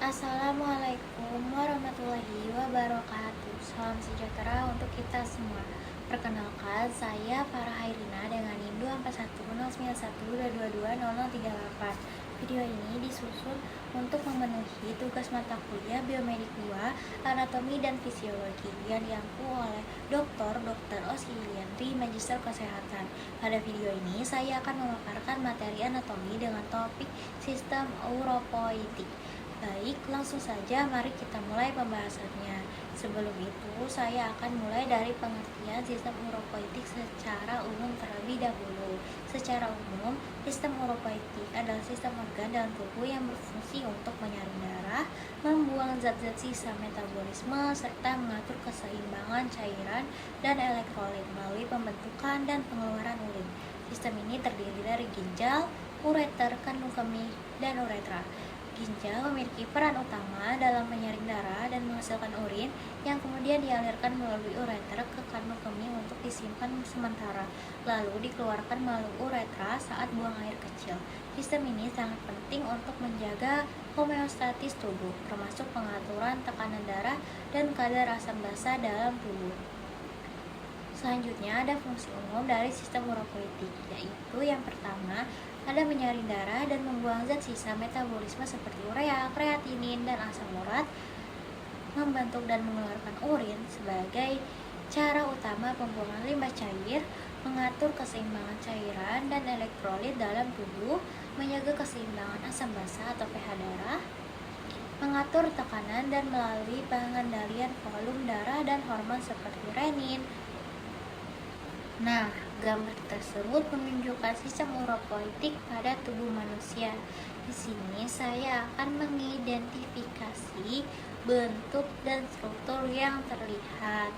Assalamualaikum warahmatullahi wabarakatuh. Salam sejahtera untuk kita semua. Perkenalkan, saya Farah Hairina dengan NIM 2410912220038. Video ini disusun untuk memenuhi tugas mata kuliah Biomedik 2, Anatomi dan Fisiologi yang diampu oleh Dr. Osi-Iliandri, Magister Kesehatan. Pada video ini, saya akan memaparkan materi anatomi dengan topik sistem uropoietik. Baik, langsung saja mari kita mulai pembahasannya. Sebelum itu, saya akan mulai dari pengertian sistem uropoietik secara umum terlebih dahulu. Secara umum, sistem uropoietik adalah sistem organ dalam tubuh yang berfungsi untuk menyaring darah, membuang zat-zat sisa metabolisme, serta mengatur keseimbangan cairan dan elektrolit melalui pembentukan dan pengeluaran urin. Sistem ini terdiri dari ginjal, ureter, kandung kemih, dan uretra. Ginjal memiliki peran utama dalam menyaring darah dan menghasilkan urin yang kemudian dialirkan melalui ureter ke kandung kemih untuk disimpan sementara, lalu dikeluarkan melalui uretra saat buang air kecil. Sistem ini sangat penting untuk menjaga homeostatis tubuh, termasuk pengaturan tekanan darah dan kadar asam basa dalam tubuh. Selanjutnya ada fungsi umum dari sistem uropoietik, yaitu yang pertama ada menyaring darah dan membuang zat sisa metabolisme seperti urea, kreatinin, dan asam urat, membentuk dan mengeluarkan urin sebagai cara utama pembuangan limbah cair, mengatur keseimbangan cairan dan elektrolit dalam tubuh, menjaga keseimbangan asam basa atau pH darah, mengatur tekanan dan melalui pengendalian volume darah dan hormon seperti renin. Nah, gambar tersebut menunjukkan sistem uropoietik pada tubuh manusia. Di sini saya akan mengidentifikasi bentuk dan struktur yang terlihat.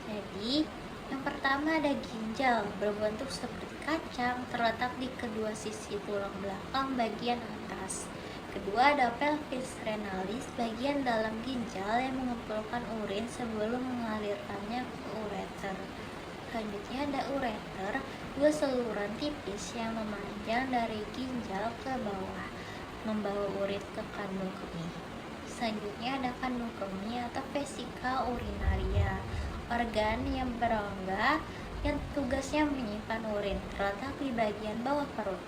Jadi, yang pertama ada ginjal berbentuk seperti kacang terletak di kedua sisi tulang belakang bagian atas. Kedua ada pelvis renalis, bagian dalam ginjal yang mengumpulkan urin sebelum mengalirkannya ke ureter. Selanjutnya ada ureter, dua saluran tipis yang memanjang dari ginjal ke bawah, membawa urin ke kandung kemih. Selanjutnya ada kandung kemih atau vesika urinaria, organ yang berongga yang tugasnya menyimpan urin, terletak di bagian bawah perut.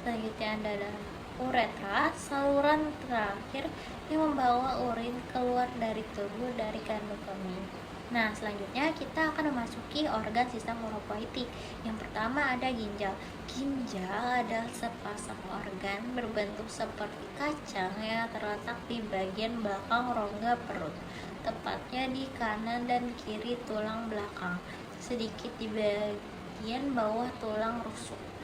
Selanjutnya ada uretra, saluran terakhir yang membawa urin keluar dari tubuh dari kandung kemih. Nah, selanjutnya kita akan memasuki organ sistem uropoietik. Yang pertama ada ginjal. Ginjal adalah sepasang organ berbentuk seperti kacang yang terletak di bagian belakang rongga perut, tepatnya di kanan dan kiri tulang belakang, sedikit di bagian bawah tulang rusuk.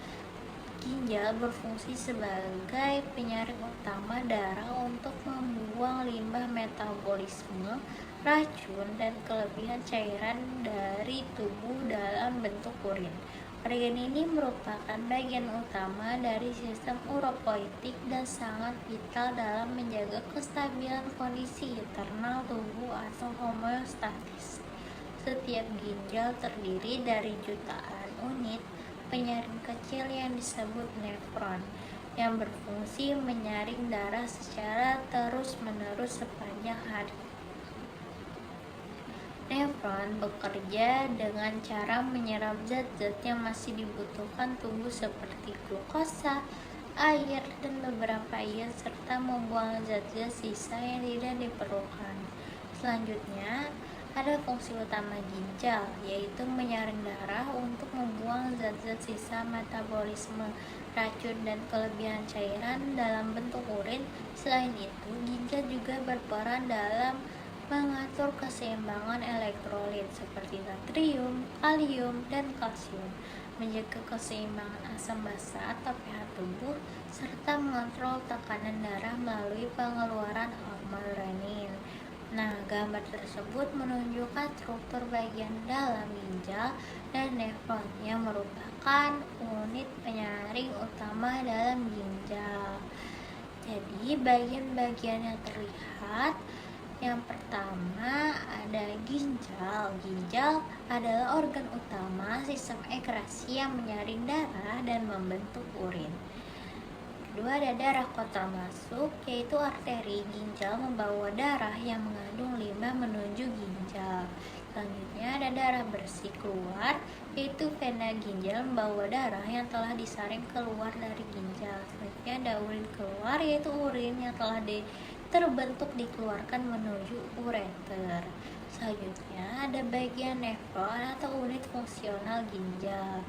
Ginjal berfungsi sebagai penyaring utama darah untuk membuang limbah metabolisme, racun, dan kelebihan cairan dari tubuh dalam bentuk urin. Organ ini merupakan bagian utama dari sistem uropoietik dan sangat vital dalam menjaga kestabilan kondisi internal tubuh atau homeostatis. Setiap ginjal terdiri dari jutaan unit penyaring kecil yang disebut nefron, yang berfungsi menyaring darah secara terus-menerus sepanjang hari. Nefron bekerja dengan cara menyerap zat-zat yang masih dibutuhkan tubuh seperti glukosa, air, dan beberapa ion serta membuang zat-zat sisa yang tidak diperlukan. Selanjutnya, ada fungsi utama ginjal, yaitu menyaring darah untuk membuang zat-zat sisa metabolisme, racun, dan kelebihan cairan dalam bentuk urin. Selain itu, ginjal juga berperan dalam mengatur keseimbangan elektrolit seperti natrium, kalium, dan kalsium, menjaga keseimbangan asam basa atau pH tubuh, serta mengontrol tekanan darah melalui pengeluaran hormon renin. Nah, gambar tersebut menunjukkan struktur bagian dalam ginjal dan nefron yang merupakan unit penyaring utama dalam ginjal. Jadi, bagian-bagian yang terlihat, yang pertama ada ginjal. Ginjal adalah organ utama sistem ekskresi yang menyaring darah dan membentuk urin. Kedua ada darah kotor masuk yaitu arteri ginjal membawa darah yang mengandung limbah menuju ginjal. Selanjutnya ada darah bersih keluar, yaitu vena ginjal membawa darah yang telah disaring keluar dari ginjal. Selanjutnya ada urin keluar, yaitu urin yang telah terbentuk dikeluarkan menuju ureter. Selanjutnya ada bagian nefron atau unit fungsional ginjal,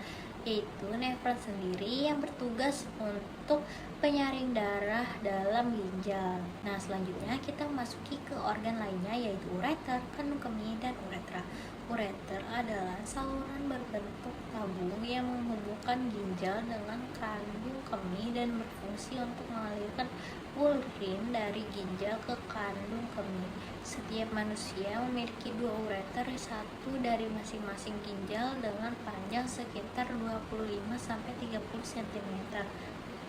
yaitu nefron sendiri yang bertugas untuk penyaring darah dalam ginjal. Nah, selanjutnya kita masuki ke organ lainnya, yaitu ureter, kandung kemih, dan uretra. Ureter adalah saluran berbentuk tabung yang menghubungkan ginjal dengan kandung kemih dan berfungsi untuk mengalirkan urin dari ginjal ke kandung kemih. Setiap manusia memiliki 2 ureter, satu dari masing-masing ginjal dengan panjang sekitar 25-30 cm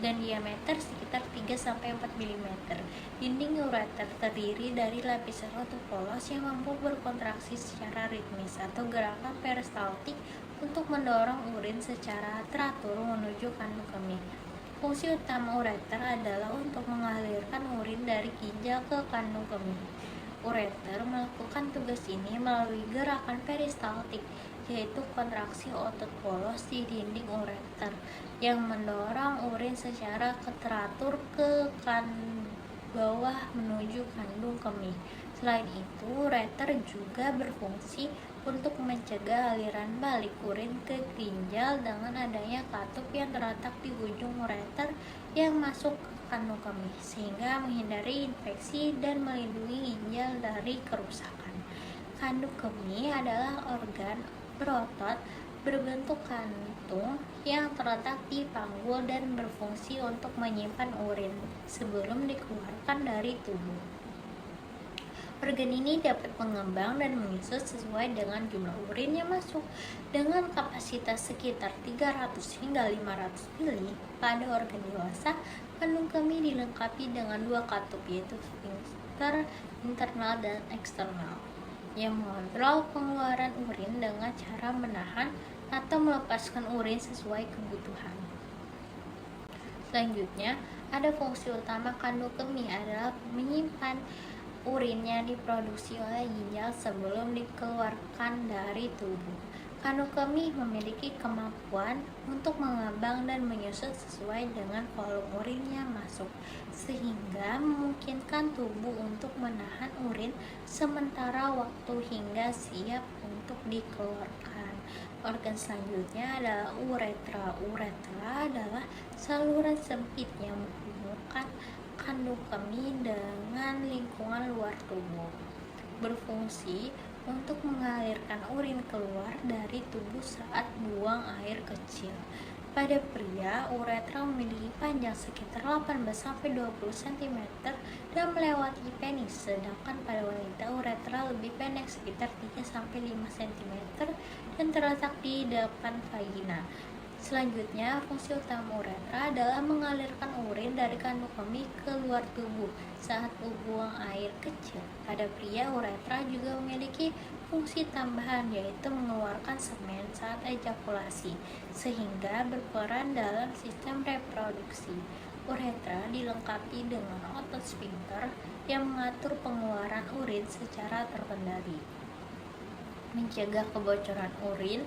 dan diameter sekitar 3-4 mm. Dinding ureter terdiri dari lapisan otot polos yang mampu berkontraksi secara ritmis atau gerakan peristaltik untuk mendorong urin secara teratur menuju kandung kemih. Fungsi utama ureter adalah untuk mengalirkan urin dari ginjal ke kandung kemih. Ureter melakukan tugas ini melalui gerakan peristaltik, yaitu kontraksi otot polos di dinding ureter yang mendorong urin secara teratur ke bawah menuju kandung kemih. Selain itu, ureter juga berfungsi untuk mencegah aliran balik urin ke ginjal dengan adanya katup yang terletak di ujung ureter yang masuk ke kandung kemih, sehingga menghindari infeksi dan melindungi ginjal dari kerusakan. Kandung kemih adalah organ berotot berbentuk kantung yang terletak di panggul dan berfungsi untuk menyimpan urin sebelum dikeluarkan dari tubuh. Organ ini dapat mengembang dan menyusut sesuai dengan jumlah urin yang masuk. Dengan kapasitas sekitar 300 hingga 500 ml pada organ dewasa, kandung kemih dilengkapi dengan 2 katup, yaitu sphincter internal dan eksternal, yang mengontrol pengeluaran urin dengan cara menahan atau melepaskan urin sesuai kebutuhan. Selanjutnya, ada fungsi utama kandung kemih adalah menyimpan urin yang diproduksi oleh ginjal sebelum dikeluarkan dari tubuh. Kandung kemih memiliki kemampuan untuk mengembang dan menyusut sesuai dengan volume urin yang masuk, sehingga memungkinkan tubuh untuk menahan urin sementara waktu hingga siap untuk dikeluarkan. Organ selanjutnya adalah uretra. Uretra adalah saluran sempit yang menghubungkan kandung kemih dengan lingkungan luar tubuh, berfungsi untuk mengalirkan urin keluar dari tubuh saat buang air kecil. Pada pria, uretra memiliki panjang sekitar 18-20 cm dan melewati penis, sedangkan pada wanita uretra lebih pendek sekitar 3-5 cm dan terletak di depan vagina. Selanjutnya, fungsi utama uretra adalah mengalirkan urin dari kandung kemih ke luar tubuh saat buang air kecil. Pada pria, uretra juga memiliki fungsi tambahan, yaitu mengeluarkan semen saat ejakulasi, sehingga berperan dalam sistem reproduksi. Uretra dilengkapi dengan otot sphincter yang mengatur pengeluaran urin secara terkendali, mencegah kebocoran urin,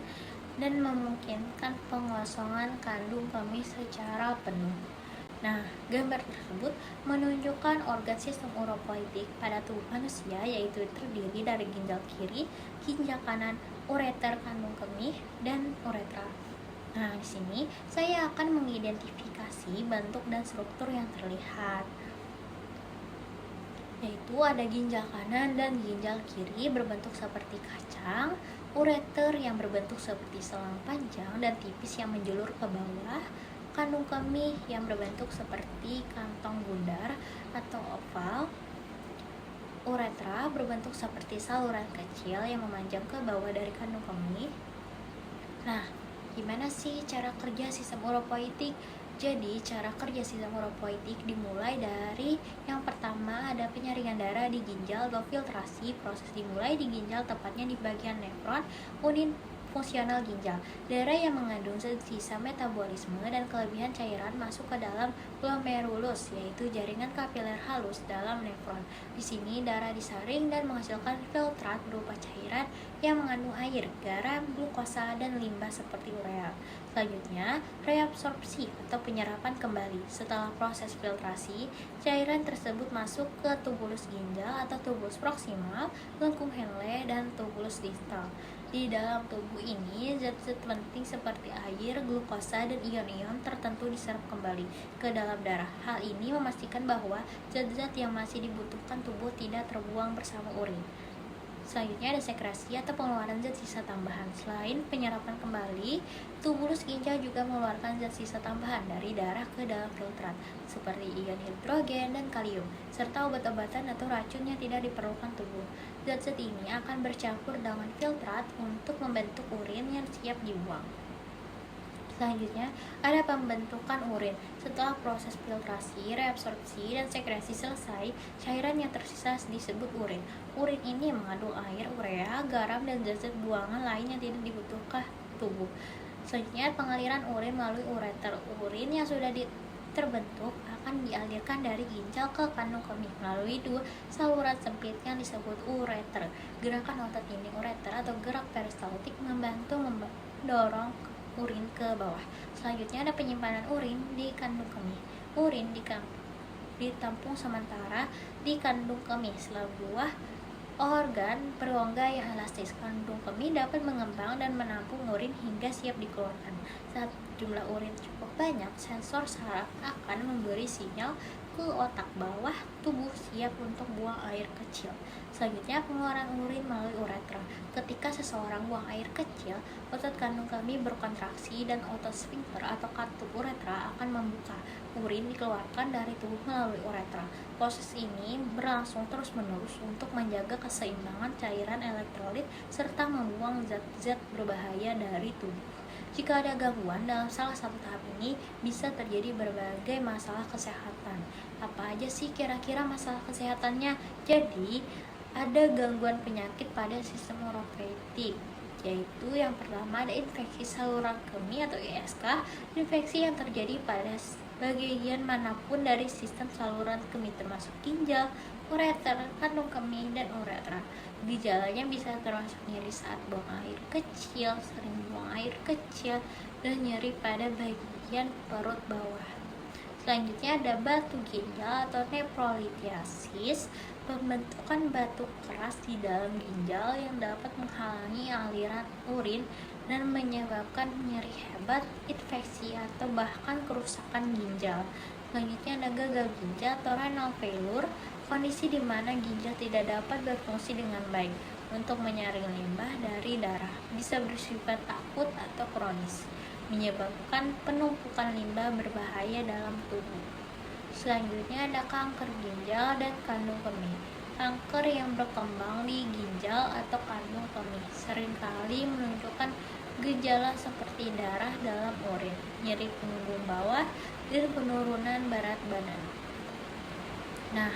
dan memungkinkan pengosongan kandung kemih secara penuh. Nah, gambar tersebut menunjukkan organ sistem uropoietik pada tubuh manusia, yaitu terdiri dari ginjal kiri, ginjal kanan, ureter, kandung kemih, dan uretra. Nah, di sini saya akan mengidentifikasi bentuk dan struktur yang terlihat, yaitu ada ginjal kanan dan ginjal kiri berbentuk seperti kacang, ureter yang berbentuk seperti selang panjang dan tipis yang menjulur ke bawah, kandung kemih yang berbentuk seperti kantong bundar atau oval, uretra berbentuk seperti saluran kecil yang memanjang ke bawah dari kandung kemih. Nah, gimana sih cara kerja sistem uropoietik? Jadi, cara kerja sistem uropoietik dimulai dari yang pertama ada penyaringan darah di ginjal atau filtrasi. Proses dimulai di ginjal, tepatnya di bagian nefron. fungsional ginjal. Darah yang mengandung zat sisa metabolisme dan kelebihan cairan masuk ke dalam glomerulus, yaitu jaringan kapiler halus dalam nefron. Di sini darah disaring dan menghasilkan filtrat berupa cairan yang mengandung air, garam, glukosa, dan limbah seperti urea. Selanjutnya, reabsorpsi atau penyerapan kembali. Setelah proses filtrasi, cairan tersebut masuk ke tubulus ginjal atau tubulus proksimal, lengkung Henle, dan tubulus distal. Di dalam tubuh ini, zat-zat penting seperti air, glukosa, dan ion-ion tertentu diserap kembali ke dalam darah. Hal ini memastikan bahwa zat-zat yang masih dibutuhkan tubuh tidak terbuang bersama urin. Selanjutnya ada sekresi atau pengeluaran zat sisa tambahan. Selain penyerapan kembali, tubulus ginjal juga mengeluarkan zat sisa tambahan dari darah ke dalam filtrat, seperti ion hidrogen dan kalium, serta obat-obatan atau racun yang tidak diperlukan tubuh. Zat-zat ini akan bercampur dengan filtrat untuk membentuk urin yang siap dibuang. Selanjutnya, ada pembentukan urin. Setelah proses filtrasi, reabsorpsi, dan sekresi selesai, cairan yang tersisa disebut urin. Urin ini mengandung air, urea, garam, dan zat-zat buangan lain yang tidak dibutuhkan tubuh. Selanjutnya, pengaliran urin melalui ureter. Urin yang sudah terbentuk akan dialirkan dari ginjal ke kandung kemih melalui dua saluran sempit yang disebut ureter. Gerakan otot dinding ureter atau gerak peristaltik membantu mendorong urin ke bawah. Selanjutnya ada penyimpanan urin di kandung kemih. Urin ditampung sementara di kandung kemih. Sebuah organ berongga yang elastis. Kandung kemih dapat mengembang dan menampung urin hingga siap dikeluarkan. Saat jumlah urin cukup banyak, sensor saraf akan memberi sinyal ke otak bawah tubuh siap untuk buang air kecil. Selanjutnya, pengeluaran urin melalui uretra. Ketika seseorang buang air kecil, otot kandung kemih berkontraksi dan otot sphincter atau katup uretra akan membuka. Urin dikeluarkan dari tubuh melalui uretra. Proses ini berlangsung terus-menerus untuk menjaga keseimbangan cairan elektrolit serta membuang zat-zat berbahaya dari tubuh. Jika ada gangguan dalam salah satu tahap ini, bisa terjadi berbagai masalah kesehatan. Apa aja sih kira-kira masalah kesehatannya? Jadi, ada gangguan penyakit pada sistem uropaetik, yaitu yang pertama ada infeksi saluran kemih atau ISK, infeksi yang terjadi pada bagian manapun dari sistem saluran kemih termasuk ginjal, ureter, kandung kemih, dan uretra. Gejalanya bisa termasuk nyeri saat buang air kecil, sering buang air kecil, dan nyeri pada bagian perut bawah. Selanjutnya ada batu ginjal atau nephrolytiasis, pembentukan batu keras di dalam ginjal yang dapat menghalangi aliran urin dan menyebabkan nyeri hebat, infeksi, atau bahkan kerusakan ginjal. Selanjutnya ada gagal ginjal atau renal failure, kondisi di mana ginjal tidak dapat berfungsi dengan baik untuk menyaring limbah dari darah, bisa bersifat akut atau kronis, menyebabkan penumpukan limbah berbahaya dalam tubuh. Selanjutnya ada kanker ginjal dan kandung kemih. Kanker yang berkembang di ginjal atau kandung kemih seringkali menunjukkan gejala seperti darah dalam urin, nyeri punggung bawah, dan penurunan berat badan. Nah,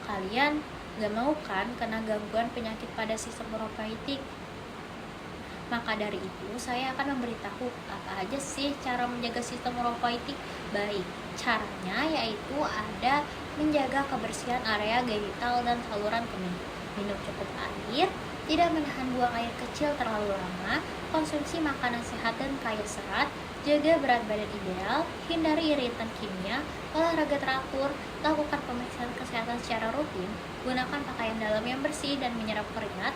kalian gak mau kan kena gangguan penyakit pada sistem uropaetik? Maka dari itu, saya akan memberitahu apa aja sih cara menjaga sistem uropaetik. Baik, caranya yaitu ada menjaga kebersihan area genital dan saluran kemih, minum cukup air, tidak menahan buang air kecil terlalu lama, konsumsi makanan sehat dan kaya serat, jaga berat badan ideal, hindari iritan kimia, olahraga teratur, lakukan pemeriksaan kesehatan secara rutin, gunakan pakaian dalam yang bersih dan menyerap keringat.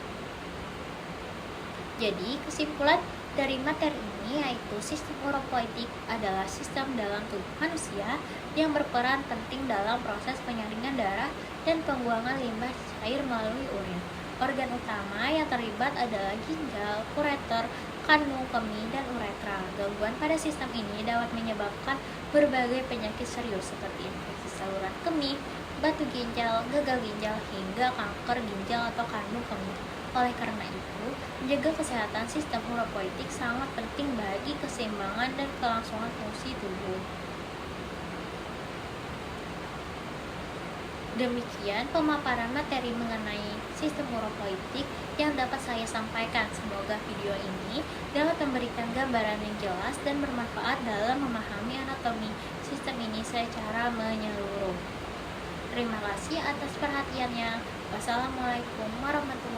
Jadi, kesimpulan dari materi ini yaitu sistem uropoietik adalah sistem dalam tubuh manusia yang berperan penting dalam proses penyaringan darah dan pembuangan limbah cair melalui urin. Organ utama yang terlibat adalah ginjal, ureter, kandung kemih, dan uretra. Gangguan pada sistem ini dapat menyebabkan berbagai penyakit serius seperti infeksi saluran kemih, batu ginjal, gagal ginjal, hingga kanker ginjal atau kandung kemih. Oleh karena itu, menjaga kesehatan sistem uropoietik sangat penting bagi keseimbangan dan kelangsungan fungsi tubuh. Demikian pemaparan materi mengenai sistem urop politik yang dapat saya sampaikan. Semoga video ini dapat memberikan gambaran yang jelas dan bermanfaat dalam memahami anatomi sistem ini secara menyeluruh. Terima kasih atas perhatiannya. Wassalamualaikum warahmatullahi wabarakatuh.